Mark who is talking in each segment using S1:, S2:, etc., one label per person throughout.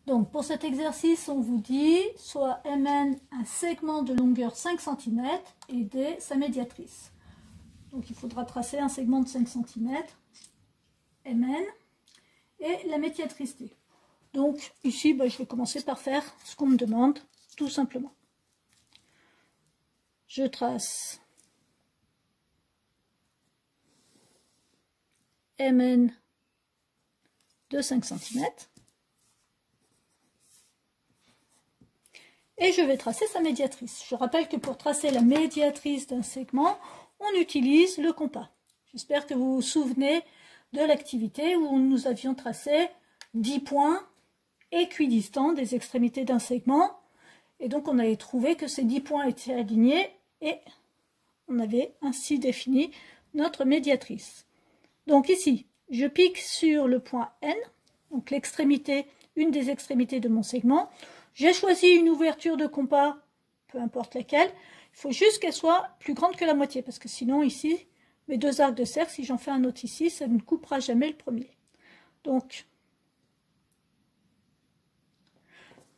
S1: Donc pour cet exercice, on vous dit soit MN un segment de longueur 5 cm et D sa médiatrice. Donc il faudra tracer un segment de 5 cm, MN, et la médiatrice D. Donc ici, je vais commencer par faire ce qu'on me demande, tout simplement. Je trace MN de 5 cm. Et je vais tracer sa médiatrice. Je rappelle que pour tracer la médiatrice d'un segment, on utilise le compas. J'espère que vous vous souvenez de l'activité où nous avions tracé 10 points équidistants des extrémités d'un segment. Et donc on avait trouvé que ces 10 points étaient alignés et on avait ainsi défini notre médiatrice. Donc ici, je pique sur le point N, donc l'extrémité, une des extrémités de mon segment. J'ai choisi une ouverture de compas, peu importe laquelle. Il faut juste qu'elle soit plus grande que la moitié, parce que sinon ici, mes deux arcs de cercle, si j'en fais un autre ici, ça ne coupera jamais le premier. Donc,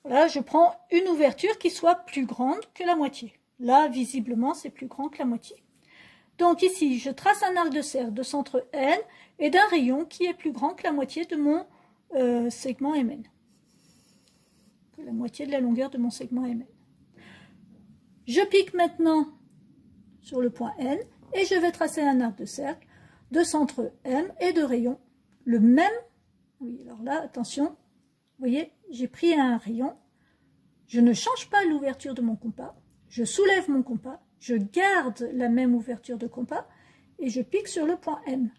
S1: voilà, je prends une ouverture qui soit plus grande que la moitié. Là, visiblement, c'est plus grand que la moitié. Donc ici, je trace un arc de cercle de centre N et d'un rayon qui est plus grand que la moitié de mon segment MN. La moitié de la longueur de mon segment MN. Je pique maintenant sur le point N et je vais tracer un arc de cercle de centre M et de rayon. Le même, oui, alors là, attention, vous voyez, j'ai pris un rayon, je ne change pas l'ouverture de mon compas, je soulève mon compas, je garde la même ouverture de compas et je pique sur le point M.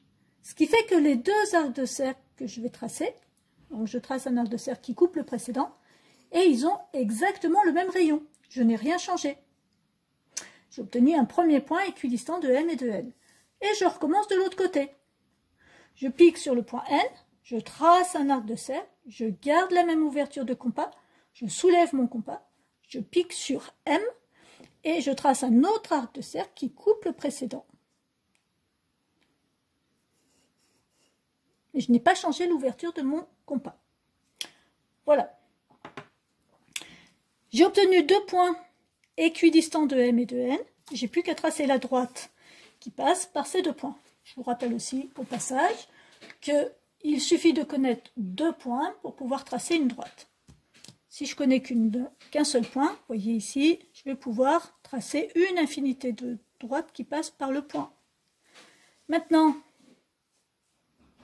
S1: Ce qui fait que les deux arcs de cercle que je vais tracer, donc je trace un arc de cercle qui coupe le précédent, et ils ont exactement le même rayon. Je n'ai rien changé. J'ai obtenu un premier point équidistant de M et de N. Et je recommence de l'autre côté. Je pique sur le point N, je trace un arc de cercle, je garde la même ouverture de compas, je soulève mon compas, je pique sur M, et je trace un autre arc de cercle qui coupe le précédent. Et je n'ai pas changé l'ouverture de mon compas. Voilà. J'ai obtenu deux points équidistants de M et de N. J'ai plus qu'à tracer la droite qui passe par ces deux points. Je vous rappelle aussi, au passage, qu'il suffit de connaître deux points pour pouvoir tracer une droite. Si je connais qu'un seul point, vous voyez ici, je vais pouvoir tracer une infinité de droites qui passent par le point. Maintenant,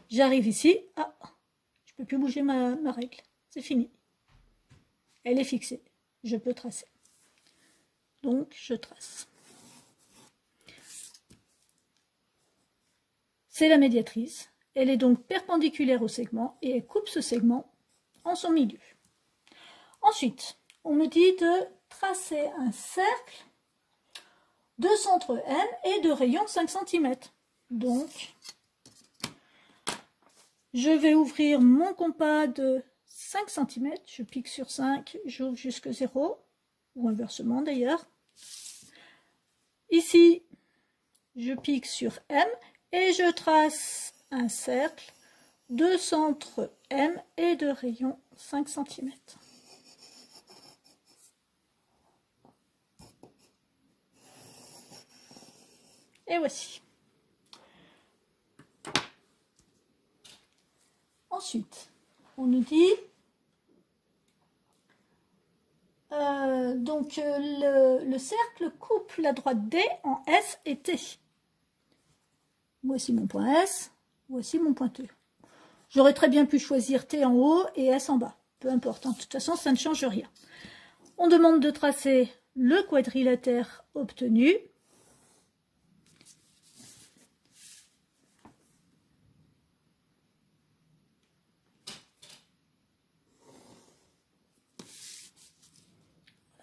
S1: j'arrive ici. Ah, je ne peux plus bouger ma règle. C'est fini. Elle est fixée. Je peux tracer. Donc, je trace. C'est la médiatrice. Elle est donc perpendiculaire au segment et elle coupe ce segment en son milieu. Ensuite, on me dit de tracer un cercle de centre M et de rayon 5 cm. Donc, je vais ouvrir mon compas de 5 cm, je pique sur 5, j'ouvre jusque 0, ou inversement d'ailleurs. Ici, je pique sur M et je trace un cercle de centre M et de rayon 5 cm. Et voici. Ensuite, on nous dit le cercle coupe la droite D en S et T. Voici mon point S, voici mon point T. J'aurais très bien pu choisir T en haut et S en bas. Peu importe, de toute façon, ça ne change rien. On demande de tracer le quadrilatère obtenu.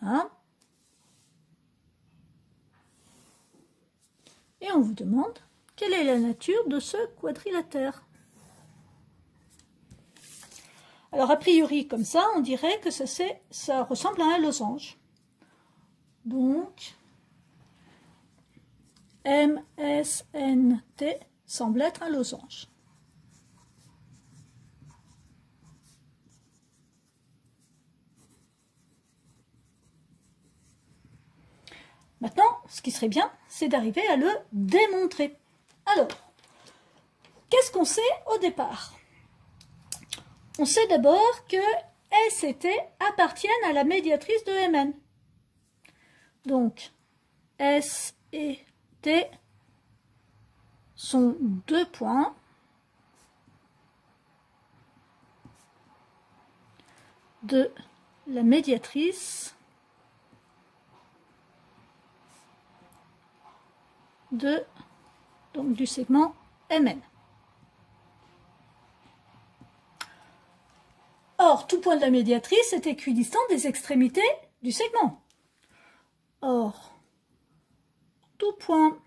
S1: Voilà. Et on vous demande quelle est la nature de ce quadrilatère. Alors a priori comme ça, on dirait que ça ressemble à un losange. Donc MSNT semble être un losange. Maintenant, ce qui serait bien, c'est d'arriver à le démontrer. Alors, qu'est-ce qu'on sait au départ? On sait d'abord que S et T appartiennent à la médiatrice de Mn. Donc, S et T sont deux points de la médiatrice du segment Mn. Or, tout point de la médiatrice est équidistant des extrémités du segment. Or, tout point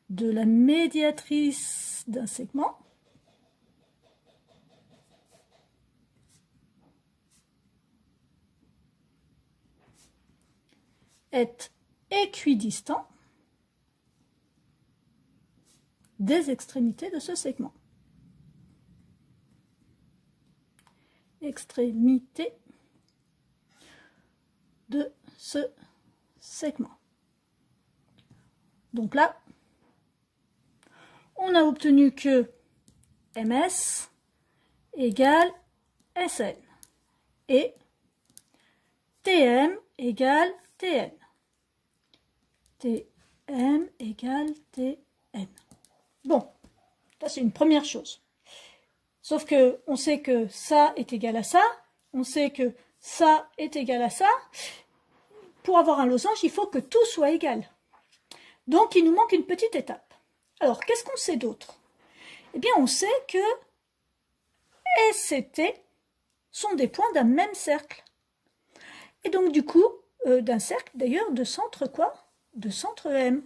S1: de la médiatrice d'un segment est équidistant des extrémités de ce segment. Extrémité de ce segment. Donc là, on a obtenu que MS égale SN et TM égale TN. TM égale TN. Bon, ça c'est une première chose. Sauf que on sait que ça est égal à ça, on sait que ça est égal à ça. Pour avoir un losange, il faut que tout soit égal. Donc il nous manque une petite étape. Alors, qu'est-ce qu'on sait d'autre? Eh bien, on sait que S et T sont des points d'un même cercle. Et donc, du coup, d'un cercle, d'ailleurs, de centre quoi? De centre M.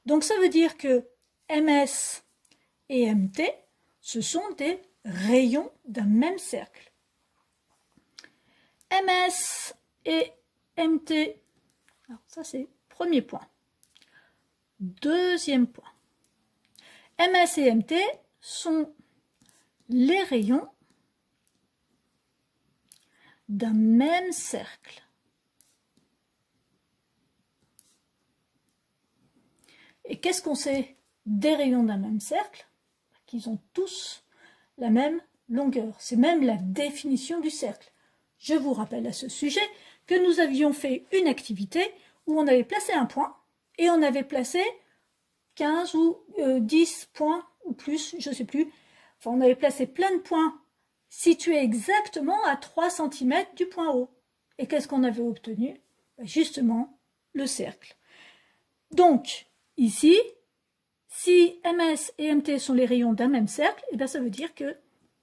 S1: Donc, ça veut dire que MS et MT, ce sont des rayons d'un même cercle. MS et MT, alors ça c'est premier point. Deuxième point. MS et MT sont les rayons d'un même cercle. Et qu'est-ce qu'on sait des rayons d'un même cercle? Qu'ils ont tous la même longueur. C'est même la définition du cercle. Je vous rappelle à ce sujet que nous avions fait une activité où on avait placé un point et on avait placé 15 ou 10 points ou plus, je ne sais plus. Enfin, on avait placé plein de points situés exactement à 3 cm du point haut. Et qu'est-ce qu'on avait obtenu? Justement, le cercle. Donc, ici, si MS et MT sont les rayons d'un même cercle, eh bien ça veut dire que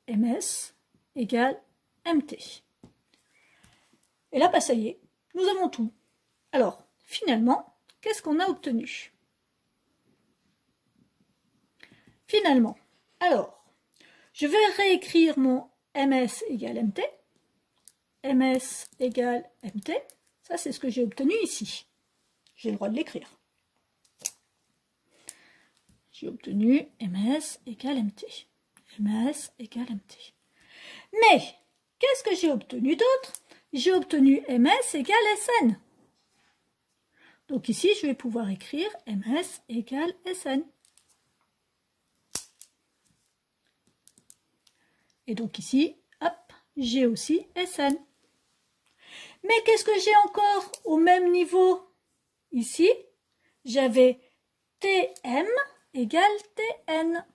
S1: MS égale MT. Et là, ça y est, nous avons tout. Alors, finalement, qu'est-ce qu'on a obtenu? Finalement, alors, je vais réécrire mon MS égale MT. MS égale MT. Ça, c'est ce que j'ai obtenu ici. J'ai le droit de l'écrire. J'ai obtenu MS égale MT. MS égale MT. Mais, qu'est-ce que j'ai obtenu d'autre? J'ai obtenu MS égale SN. Donc ici, je vais pouvoir écrire MS égale SN. Et donc ici, hop, j'ai aussi SN. Mais qu'est-ce que j'ai encore au même niveau? Ici, j'avais TM égale TN.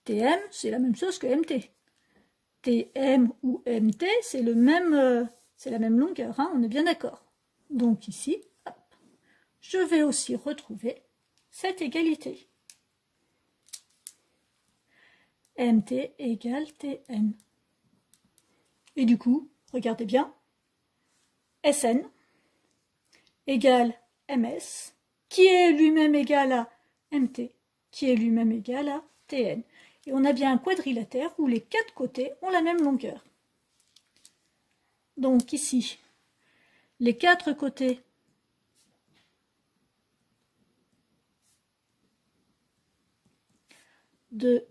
S1: TM, c'est la même chose que MT. TM ou MT, c'est la même longueur, hein, on est bien d'accord. Donc ici, hop, je vais aussi retrouver cette égalité. MT égale TN. Et du coup, regardez bien, SN égale MS, qui est lui-même égal à MT, qui est lui-même égal à TN. Et on a bien un quadrilatère où les quatre côtés ont la même longueur. Donc ici, les quatre côtés de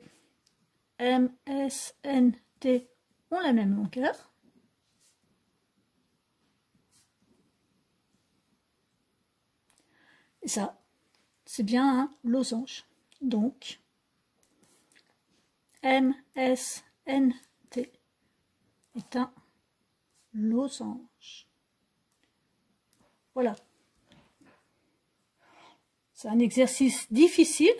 S1: MSNT ont la même longueur. Et ça, c'est bien un losange. Donc, MSNT est un losange. Voilà. C'est un exercice difficile,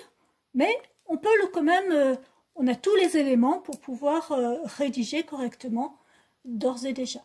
S1: mais on peut quand même, on a tous les éléments pour pouvoir rédiger correctement d'ores et déjà.